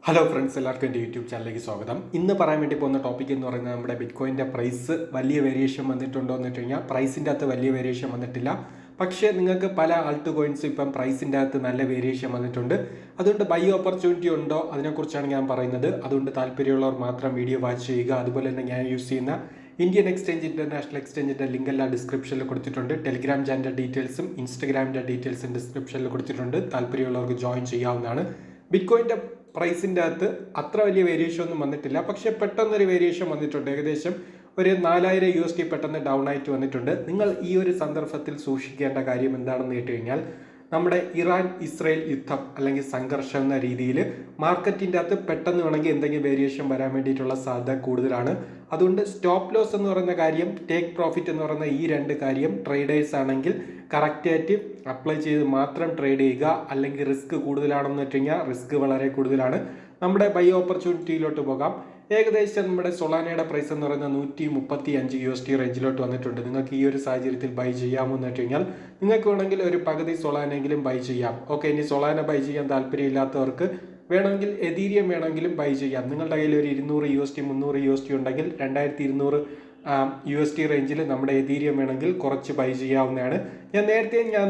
Hello friends, എല്ലാവർക്കും എൻ്റെ YouTube ചാനലിലേക്ക് സ്വാഗതം. ഇന്ന് പറയാൻ വേണ്ടി പോകുന്ന ടോപ്പിക് എന്ന് പറയുന്നത് നമ്മുടെ ബിറ്റ്കോയിൻ്റെ പ്രൈസ് വലിയ വേരിയേഷൻ വന്നിട്ടുണ്ടോ എന്ന് വെച്ച് കഴിഞ്ഞാൽ പ്രൈസിൻ്റെ അകത്ത് വലിയ വേരിയേഷൻ വന്നിട്ടില്ല. പക്ഷേ നിങ്ങൾക്ക് പല ആൾട്ട് കോയിൻസും ഇപ്പം പ്രൈസിൻ്റെ അകത്ത് നല്ല വേരിയേഷൻ വന്നിട്ടുണ്ട്. അതുകൊണ്ട് ബൈ ഓപ്പർച്യൂണിറ്റി ഉണ്ടോ അതിനെക്കുറിച്ചാണ് ഞാൻ പറയുന്നത്. അതുകൊണ്ട് താല്പര്യമുള്ളവർ മാത്രം വീഡിയോ വാച്ച് ചെയ്യുക. അതുപോലെ തന്നെ ഞാൻ യൂസ് ചെയ്യുന്ന ഇന്ത്യൻ എക്സ്ചേഞ്ച് ഇൻ്റർനാഷണൽ എക്സ്ചേഞ്ചിൻ്റെ ലിങ്ക് എല്ലാം ഡിസ്ക്രിപ്ഷനിൽ കൊടുത്തിട്ടുണ്ട്. ടെലിഗ്രാം ചാനലിൻ്റെ ഡീറ്റെയിൽസും ഇൻസ്റ്റഗ്രാമിൻ്റെ ഡീറ്റെയിൽസും ഡിസ്ക്രിപ്ഷനിൽ കൊടുത്തിട്ടുണ്ട്. താല്പര്യമുള്ളവർക്ക് ജോയിൻ ചെയ്യാവുന്നതാണ്. ബിറ്റ്കോയിൻ്റെ പ്രൈസിൻ്റെ അകത്ത് അത്ര വലിയ വേരിയേഷൻ ഒന്നും വന്നിട്ടില്ല. പക്ഷേ പെട്ടെന്നൊരു വേരിയേഷൻ വന്നിട്ടുണ്ട്. ഏകദേശം ഒരു 4000 USD പെട്ടെന്ന് ഡൗൺ ആയിട്ട് വന്നിട്ടുണ്ട്. നിങ്ങൾ ഈ ഒരു സന്ദർഭത്തിൽ സൂക്ഷിക്കേണ്ട കാര്യം എന്താണെന്ന് കേട്ട് കഴിഞ്ഞാൽ, നമ്മുടെ ഇറാൻ ഇസ്രയേൽ യുദ്ധം അല്ലെങ്കിൽ സംഘർഷം എന്ന രീതിയിൽ മാർക്കറ്റിൻ്റെ അകത്ത് പെട്ടെന്ന് വേണമെങ്കിൽ എന്തെങ്കിലും വേരിയേഷൻ വരാൻ വേണ്ടിയിട്ടുള്ള സാധ്യത കൂടുതലാണ്. അതുകൊണ്ട് സ്റ്റോപ്പ് ലോസ് എന്ന് പറയുന്ന കാര്യം, ടേക്ക് പ്രോഫിറ്റ് എന്ന് പറയുന്ന ഈ രണ്ട് കാര്യം ട്രേഡേഴ്സ് ആണെങ്കിൽ കറക്റ്റായിട്ട് അപ്ലൈ ചെയ്ത് മാത്രം ട്രേഡ് ചെയ്യുക. അല്ലെങ്കിൽ റിസ്ക് കൂടുതലാണെന്ന് വെച്ച് കഴിഞ്ഞാൽ റിസ്ക് വളരെ കൂടുതലാണ്. നമ്മുടെ ബൈ ഓപ്പർച്യൂണിറ്റിയിലോട്ട് പോകാം. ഏകദേശം നമ്മുടെ സൊളാനയുടെ പ്രൈസ് എന്ന് പറയുന്നത് 135 USD റേഞ്ചിലോട്ട് വന്നിട്ടുണ്ട്. നിങ്ങൾക്ക് ഈ ഒരു സാഹചര്യത്തിൽ ബൈ ചെയ്യാമെന്ന് വെച്ച് കഴിഞ്ഞാൽ നിങ്ങൾക്ക് വേണമെങ്കിൽ ഒരു പകുതി സൊളാനെങ്കിലും ബൈ ചെയ്യാം. ഓക്കെ, ഇനി സൊളാന ബൈ ചെയ്യാൻ താല്പര്യമില്ലാത്തവർക്ക് വേണമെങ്കിൽ എതീരിയം വേണമെങ്കിലും ബൈ ചെയ്യാം. നിങ്ങളുടെ കയ്യിൽ ഒരു 200 USD 300 USD ഉണ്ടെങ്കിൽ 2200 USD റേഞ്ചിൽ നമ്മുടെ എതീരിയം വേണമെങ്കിൽ കുറച്ച് ബൈ ചെയ്യാവുന്നതാണ്. ഞാൻ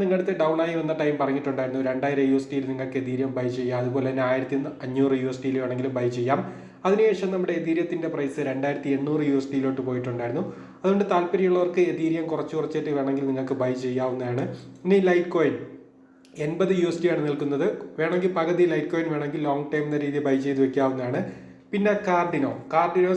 നിങ്ങളുടെ അടുത്ത് ഡൗൺ ആയി വന്ന ടൈം പറഞ്ഞിട്ടുണ്ടായിരുന്നു. 2000 USD നിങ്ങൾക്ക് എതീരിയം ബൈ ചെയ്യാം. അതുപോലെ തന്നെ 1500 USD വേണമെങ്കിലും ബൈ ചെയ്യാം. അതിനുശേഷം നമ്മുടെ എതീരിയത്തിൻ്റെ പ്രൈസ് 2800 USD പോയിട്ടുണ്ടായിരുന്നു. അതുകൊണ്ട് താല്പര്യമുള്ളവർക്ക് എതീരിയം കുറച്ചായിട്ട് വേണമെങ്കിൽ നിങ്ങൾക്ക് ബൈ ചെയ്യാവുന്നതാണ്. ഇനി ലൈറ്റ് കോയിൻ 80 USD ആണ് നിൽക്കുന്നത്. വേണമെങ്കിൽ പകുതി ലൈറ്റ് കോയിൻ വേണമെങ്കിൽ ലോങ് ടൈം എന്ന രീതിയിൽ ബൈ ചെയ്ത് വെക്കാവുന്നതാണ്. പിന്നെ കാർഡിനോ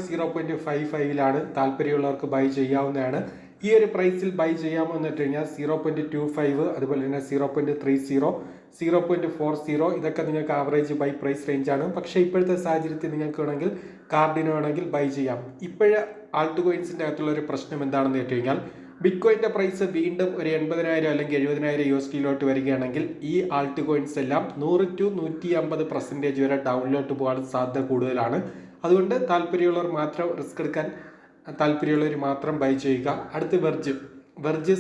0.55 താല്പര്യമുള്ളവർക്ക് ബൈ ചെയ്യാവുന്നതാണ്. ഈ ഒരു പ്രൈസിൽ ബൈ ചെയ്യാമോ എന്ന് വെച്ച് കഴിഞ്ഞാൽ 0.25, അതുപോലെ തന്നെ 0.30, 0.40 ഇതൊക്കെ നിങ്ങൾക്ക് ആവറേജ് ബൈ പ്രൈസ് റേഞ്ചാണ്. പക്ഷേ ഇപ്പോഴത്തെ സാഹചര്യത്തിൽ നിങ്ങൾക്ക് വേണമെങ്കിൽ കാർഡിനോ വേണമെങ്കിൽ ബൈ ചെയ്യാം. ഇപ്പോഴേ ആൾട്ട് കോയിൻസിൻ്റെ അകത്തുള്ള ഒരു പ്രശ്നം എന്താണെന്ന് വെച്ച് കഴിഞ്ഞാൽ, ബിറ്റ്കോയിൻ്റെ പ്രൈസ് വീണ്ടും ഒരു 80,000 അല്ലെങ്കിൽ 70,000 USD വരികയാണെങ്കിൽ ഈ ആൾട്ട് കോയിൻസ് എല്ലാം 100 to 150% വരെ ഡൗണിലോട്ട് പോകാൻ സാധ്യത കൂടുതലാണ്. അതുകൊണ്ട് താല്പര്യമുള്ളവർ മാത്രം റിസ്ക് എടുക്കാൻ താല്പര്യമുള്ളവർ മാത്രം ബൈ ചെയ്യുക. അടുത്ത് വെർജ്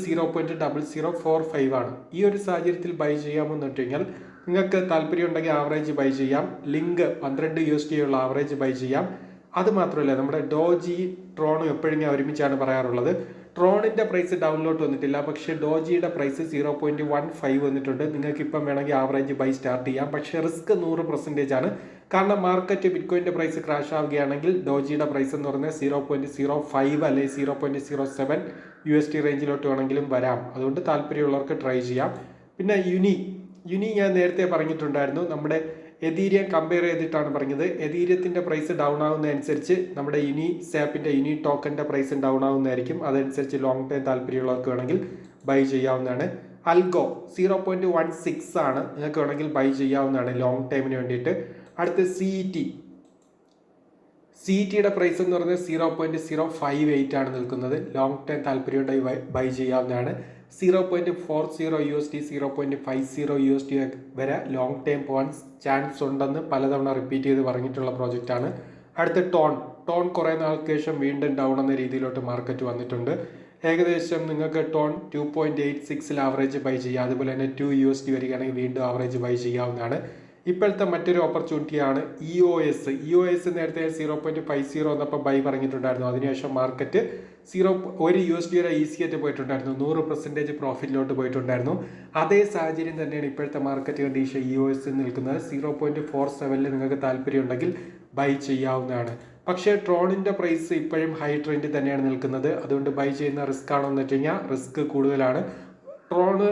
0.0045 ഈ ഒരു സാഹചര്യത്തിൽ ബൈ ചെയ്യാമെന്ന് വെച്ച് കഴിഞ്ഞാൽ നിങ്ങൾക്ക് താല്പര്യം ഉണ്ടെങ്കിൽ ആവറേജ് ബൈ ചെയ്യാം. ലിങ്ക് 12 USD ഉള്ള ആവറേജ് ബൈ ചെയ്യാം. അത് മാത്രമല്ല, നമ്മുടെ ഡോജി ട്രോണും എപ്പോഴും ഞാൻ ഒരുമിച്ചാണ് പറയാറുള്ളത്. ട്രോണിൻ്റെ പ്രൈസ് ഡൗണിലോട്ട് വന്നിട്ടില്ല, പക്ഷേ ഡോജിയുടെ പ്രൈസ് 0.15 വന്നിട്ടുണ്ട്. നിങ്ങൾക്ക് ഇപ്പം വേണമെങ്കിൽ ആവറേജ് ബൈ സ്റ്റാർട്ട് ചെയ്യാം. പക്ഷേ റിസ്ക് 100% ആണ്. കാരണം മാർക്കറ്റ് ബിറ്റ്കോയിൻ്റെ പ്രൈസ് ക്രാഷ് ആവുകയാണെങ്കിൽ ഡോജിയുടെ പ്രൈസ് എന്ന് പറയുന്നത് 0.05 അല്ലെങ്കിൽ 0.07 USD റേഞ്ചിലോട്ട് വേണമെങ്കിലും വരാം. അതുകൊണ്ട് താല്പര്യമുള്ളവർക്ക് ട്രൈ ചെയ്യാം. പിന്നെ യുനി ഞാൻ നേരത്തെ പറഞ്ഞിട്ടുണ്ടായിരുന്നു. നമ്മുടെ എതീരിയം കമ്പയർ ചെയ്തിട്ടാണ് പറഞ്ഞത്. എതീരിയത്തിൻ്റെ പ്രൈസ് ഡൗൺ ആവുന്നതനുസരിച്ച് നമ്മുടെ യുനി ടോക്കൻ്റെ പ്രൈസ് ഡൗൺ ആവുന്നതായിരിക്കും. അതനുസരിച്ച് ലോങ് ടൈം താല്പര്യമുള്ളവർക്ക് വേണമെങ്കിൽ ബൈ ചെയ്യാവുന്നതാണ്. അൽഗോ 0.16 നിങ്ങൾക്ക് വേണമെങ്കിൽ ബൈ ചെയ്യാവുന്നതാണ് ലോങ് ടൈമിന് വേണ്ടിയിട്ട്. അടുത്ത് CETയുടെ പ്രൈസ് എന്ന് പറയുന്നത് 0.058 നിൽക്കുന്നത്. ലോങ് ടൈം താല്പര്യമുണ്ടെങ്കിൽ ബൈ ചെയ്യാവുന്നതാണ്. 0.40 USD 0.50 USD വരെ ലോങ് ടൈം പോകാൻ ചാൻസ് ഉണ്ടെന്ന് പലതവണ റിപ്പീറ്റ് ചെയ്ത് പറഞ്ഞിട്ടുള്ള പ്രോജക്റ്റാണ്. അടുത്ത ടോൺ കുറേ നാൾക്ക് ശേഷം വീണ്ടും ഡൗൺ എന്ന രീതിയിലോട്ട് മാർക്കറ്റ് വന്നിട്ടുണ്ട്. ഏകദേശം നിങ്ങൾക്ക് ടോൺ 2.86 ആവറേജ് ബൈ ചെയ്യാം. അതുപോലെ തന്നെ 2 USD വരികയാണെങ്കിൽ വീണ്ടും ആവറേജ് ബൈ ചെയ്യാവുന്നതാണ്. ഇപ്പോഴത്തെ മറ്റൊരു ഓപ്പർച്യൂണിറ്റിയാണ് EOS നേരത്തെ 0.50 വന്നപ്പോൾ ബൈ പറഞ്ഞിട്ടുണ്ടായിരുന്നു. അതിനുശേഷം മാർക്കറ്റ് 1 USD വരെ ഈസി ആയിട്ട് പോയിട്ടുണ്ടായിരുന്നു. 100% പ്രോഫിറ്റിലോട്ട് പോയിട്ടുണ്ടായിരുന്നു. അതേ സാഹചര്യം തന്നെയാണ് ഇപ്പോഴത്തെ മാർക്കറ്റ് കണ്ടീഷൻ EOS നിൽക്കുന്നത്. 0.47 നിങ്ങൾക്ക് താല്പര്യമുണ്ടെങ്കിൽ ബൈ ചെയ്യാവുന്നതാണ്. പക്ഷേ ട്രോണിൻ്റെ പ്രൈസ് ഇപ്പോഴും ഹൈ ട്രെൻഡിൽ തന്നെയാണ് നിൽക്കുന്നത്. അതുകൊണ്ട് ബൈ ചെയ്യുന്ന റിസ്ക് ആണോ എന്ന് വെച്ച് കഴിഞ്ഞാൽ റിസ്ക് കൂടുതലാണ്. ട്രോണ്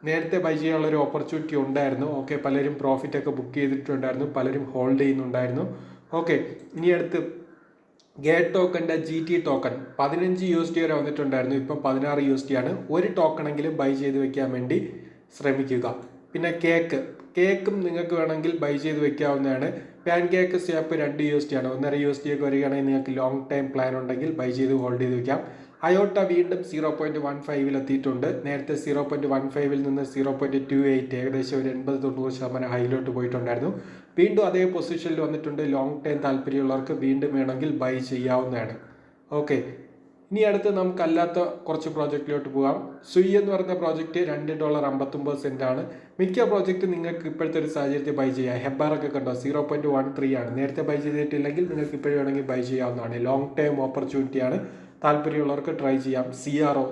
നേരത്തെ ബൈ ചെയ്യാനുള്ള ഒരു ഓപ്പർച്യൂണിറ്റി ഉണ്ടായിരുന്നു. ഓക്കെ, പലരും പ്രോഫിറ്റ് ഒക്കെ ബുക്ക് ചെയ്തിട്ടുണ്ടായിരുന്നു, പലരും ഹോൾഡ് ചെയ്യുന്നുണ്ടായിരുന്നു. ഓക്കെ, ഇനി അടുത്ത് ഗേറ്റ് ടോക്കൻ്റെ GT ടോക്കൺ 15 USD വരെ വന്നിട്ടുണ്ടായിരുന്നു. ഇപ്പം 16 USD ആണ്. ഒരു ടോക്കണെങ്കിലും ബൈ ചെയ്ത് വെക്കാൻ വേണ്ടി ശ്രമിക്കുക. പിന്നെ കേക്കും നിങ്ങൾക്ക് വേണമെങ്കിൽ ബൈ ചെയ്ത് വെക്കാവുന്നതാണ്. പാൻ കേക്ക് സ്വാപ്പ് 2 USD ആണ്. 1.5 USD ഒക്കെ വരികയാണെങ്കിൽ നിങ്ങൾക്ക് ലോങ് ടൈം പ്ലാൻ ഉണ്ടെങ്കിൽ ബൈ ചെയ്ത് ഹോൾഡ് ചെയ്ത് വെക്കാം. അയോട്ട വീണ്ടും 0.15 എത്തിയിട്ടുണ്ട്. നേരത്തെ 0.15 നിന്ന് 0.28 ഏകദേശം ഒരു 80-90% ഹൈയിലോട്ട് പോയിട്ടുണ്ടായിരുന്നു. വീണ്ടും അതേ പൊസിഷനിൽ വന്നിട്ടുണ്ട്. ലോങ് ടൈം താല്പര്യമുള്ളവർക്ക് വീണ്ടും വേണമെങ്കിൽ ബൈ ചെയ്യാവുന്നതാണ്. ഓക്കെ, ഇനി അടുത്ത് നമുക്കല്ലാത്ത കുറച്ച് പ്രോജക്റ്റിലോട്ട് പോകാം. സുയി എന്ന് പറയുന്ന പ്രോജക്റ്റ് $2.59 ആണ്. മിക്ക പ്രോജക്റ്റ് നിങ്ങൾക്ക് ഇപ്പോഴത്തെ ഒരു സാഹചര്യത്തിൽ ബൈ ചെയ്യാം. ഹെബാറൊക്കെ കണ്ടോ 0.13 ആണ്. നേരത്തെ ബൈ ചെയ്തിട്ടില്ലെങ്കിൽ നിങ്ങൾക്ക് ഇപ്പോഴും വേണമെങ്കിൽ ബൈ ചെയ്യാവുന്നതാണ്. ലോങ് ടൈം ഓപ്പർച്യൂണിറ്റിയാണ്. താല്പര്യമുള്ളവർക്ക് ട്രൈ ചെയ്യാം. സിആർഒ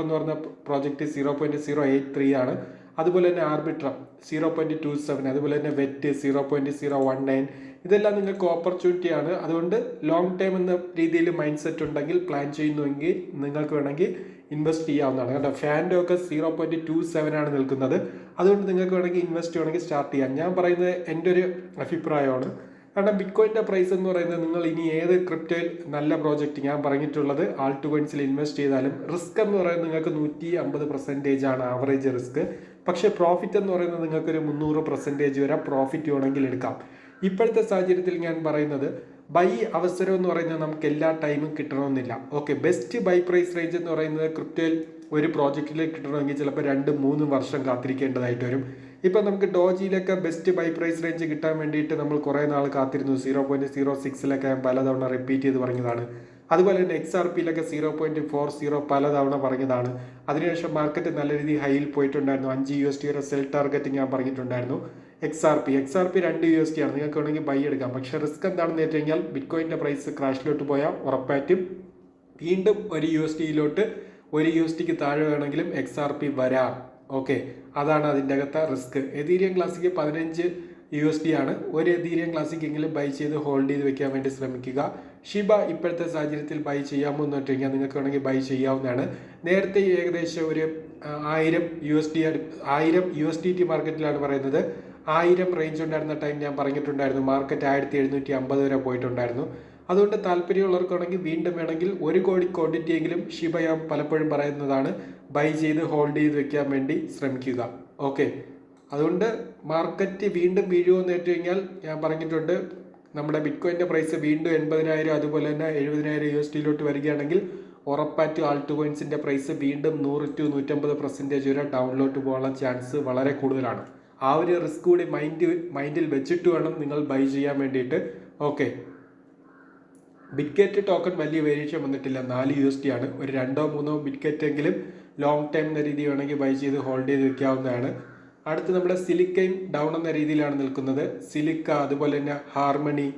എന്ന് പറഞ്ഞ പ്രോജക്റ്റ് 0.083 ആണ്. അതുപോലെ തന്നെ ആർബിട്രം 0.27, അതുപോലെ തന്നെ വെറ്റ് 0.019. ഇതെല്ലാം നിങ്ങൾക്ക് ഓപ്പർച്യൂണിറ്റിയാണ്. അതുകൊണ്ട് ലോങ് ടൈം എന്ന രീതിയിൽ മൈൻഡ് സെറ്റ് ഉണ്ടെങ്കിൽ പ്ലാൻ ചെയ്യുന്നുവെങ്കിൽ നിങ്ങൾക്ക് വേണമെങ്കിൽ ഇൻവെസ്റ്റ് ചെയ്യാവുന്നതാണ്. കേട്ടോ, ഫാൻഡോ ഒക്കെ 0.27 ആണ് നിൽക്കുന്നത്. അതുകൊണ്ട് നിങ്ങൾക്ക് വേണമെങ്കിൽ ഇൻവെസ്റ്റ് വേണമെങ്കിൽ സ്റ്റാർട്ട് ചെയ്യാം. ഞാൻ പറയുന്നത് എൻ്റെ ഒരു അഭിപ്രായമാണ്. കാരണം ബിറ്റ്കോയിൻ്റെ പ്രൈസ് എന്ന് പറയുന്നത് നിങ്ങൾ ഇനി ഏത് ക്രിപ്റ്റോയിൽ നല്ല പ്രോജക്റ്റ് ഞാൻ പറഞ്ഞിട്ടുള്ളത് ആൾട്ട് കോയിൻസിൽ ഇൻവെസ്റ്റ് ചെയ്താലും റിസ്ക് എന്ന് പറയുന്നത് നിങ്ങൾക്ക് 150% ആണ് ആവറേജ് റിസ്ക്. പക്ഷേ പ്രോഫിറ്റ് എന്ന് പറയുന്നത് നിങ്ങൾക്കൊരു 300% വരെ പ്രോഫിറ്റ് വേണമെങ്കിൽ എടുക്കാം. ഇപ്പോഴത്തെ സാഹചര്യത്തിൽ ഞാൻ പറയുന്നത് ബൈ അവസരം എന്ന് പറയുന്നത് നമുക്ക് എല്ലാ ടൈമും കിട്ടണമെന്നില്ല. Okay, best buy price range എന്ന് പറയുന്നത് ക്രിപ്റ്റോയിൽ ഒരു പ്രോജക്റ്റിൽ കിട്ടണമെങ്കിൽ ചിലപ്പോൾ 2-3 വർഷം കാത്തിരിക്കേണ്ടതായിട്ട് വരും. ഇപ്പം നമുക്ക് ഡോജിയിലൊക്കെ ബെസ്റ്റ് ബൈ പ്രൈസ് റേഞ്ച് കിട്ടാൻ വേണ്ടിയിട്ട് നമ്മൾ കുറേ നാൾ കാത്തിരുന്നു. 0.06 പലതവണ റിപ്പീറ്റ് ചെയ്ത് പറഞ്ഞതാണ്. അതുപോലെ തന്നെ XRPയിലൊക്കെ 0.40 പലതവണ പറഞ്ഞതാണ്. അതിനുശേഷം മാർക്കറ്റ് നല്ല രീതിയിൽ ഹൈയിൽ പോയിട്ടുണ്ടായിരുന്നു. $5 വരെ സെൽ ടാർഗറ്റ് ഞാൻ പറഞ്ഞിട്ടുണ്ടായിരുന്നു. XRP $2 ആണ്. നിങ്ങൾക്ക് വേണമെങ്കിൽ ബൈ എടുക്കാം. പക്ഷേ റിസ്ക് എന്താണെന്ന് വെച്ച് കഴിഞ്ഞാൽ ബിറ്റ്കോയിൻ്റെ പ്രൈസ് ക്രാഷിലോട്ട് പോയാൽ ഉറപ്പായിട്ടും വീണ്ടും $1 $1 താഴെ വേണമെങ്കിലും XRP വരാം. ഓക്കെ, അതാണ് അതിൻ്റെ അകത്തെ റിസ്ക്. എതീരിയം ക്ലാസിക്ക് $15 ആണ്. ഒരു എതീരിയം ക്ലാസിക് എങ്കിലും ബൈ ചെയ്ത് ഹോൾഡ് ചെയ്ത് വെക്കാൻ വേണ്ടി ശ്രമിക്കുക. ഷിബ ഇപ്പോഴത്തെ സാഹചര്യത്തിൽ ബൈ ചെയ്യാമോ എന്ന് വെച്ച് കഴിഞ്ഞാൽ നിങ്ങൾക്ക് വേണമെങ്കിൽ ബൈ ചെയ്യാവുന്നതാണ്. നേരത്തെ ഏകദേശം ഒരു $1000 USDT മാർക്കറ്റിലാണ് പറയുന്നത്. 1000 റേഞ്ച് ഉണ്ടായിരുന്ന ടൈം ഞാൻ പറഞ്ഞിട്ടുണ്ടായിരുന്നു. മാർക്കറ്റ് 1750 വരെ പോയിട്ടുണ്ടായിരുന്നു. അതുകൊണ്ട് താല്പര്യമുള്ളവർക്കാണെങ്കിൽ വീണ്ടും വേണമെങ്കിൽ 1 കോടി ക്വാണ്ടിറ്റി എങ്കിലും ഷിബ ഞാൻ പലപ്പോഴും പറയുന്നതാണ് ബൈ ചെയ്ത് ഹോൾഡ് ചെയ്ത് വെക്കാൻ വേണ്ടി ശ്രമിക്കുക. ഓക്കെ, അതുകൊണ്ട് മാർക്കറ്റ് വീണ്ടും വീഴുമെന്ന് വെച്ച് കഴിഞ്ഞാൽ ഞാൻ പറഞ്ഞിട്ടുണ്ട് നമ്മുടെ ബിറ്റ്കോയിൻ്റെ പ്രൈസ് വീണ്ടും 80,000 അതുപോലെ തന്നെ $70,000 USDയിലോട്ട് വരികയാണെങ്കിൽ ഉറപ്പായിട്ടും ആൾട്ട് കോയിൻസിൻ്റെ പ്രൈസ് വീണ്ടും 100-150% വരെ ഡൗണിലോട്ട് പോകാനുള്ള ചാൻസ് വളരെ കൂടുതലാണ്. ആ ഒരു റിസ്ക് കൂടി മൈൻഡിൽ വെച്ചിട്ട് വേണം നിങ്ങൾ ബൈ ചെയ്യാൻ വേണ്ടിയിട്ട്. ഓക്കെ, ബിറ്റ്ഗേറ്റ് ടോക്കൺ വലിയ വേരിയേഷൻ വന്നിട്ടില്ല. $4 ആണ്. ഒരു 2-3 ബിറ്റ്ഗേറ്റ് എങ്കിലും ലോങ് ടൈം എന്ന രീതി വേണമെങ്കിൽ ബൈ ചെയ്ത് ഹോൾഡ് ചെയ്ത് വെക്കാവുന്നതാണ്. അടുത്ത് നമ്മുടെ സിലിക്കയും ഡൗൺ എന്ന രീതിയിലാണ് നിൽക്കുന്നത്. സിലിക്ക, അതുപോലെ തന്നെ ഹാർമണി,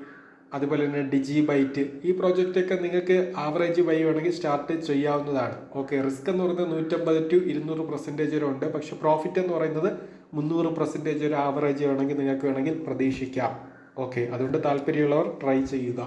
അതുപോലെ തന്നെ ഡിജിബൈറ്റ്, ഈ പ്രോജക്റ്റൊക്കെ നിങ്ങൾക്ക് ആവറേജ് ബൈ വേണമെങ്കിൽ സ്റ്റാർട്ട് ചെയ്യാവുന്നതാണ്. ഓക്കെ, റിസ്ക് എന്ന് പറയുന്നത് 150-200% വരെ ഉണ്ട്. പക്ഷെ പ്രോഫിറ്റ് എന്ന് പറയുന്നത് 300% വരെ ആവറേജ് വേണമെങ്കിൽ നിങ്ങൾക്ക് വേണമെങ്കിൽ പ്രതീക്ഷിക്കാം. ഓക്കെ, അതുകൊണ്ട് താല്പര്യമുള്ളവർ ട്രൈ ചെയ്യുക.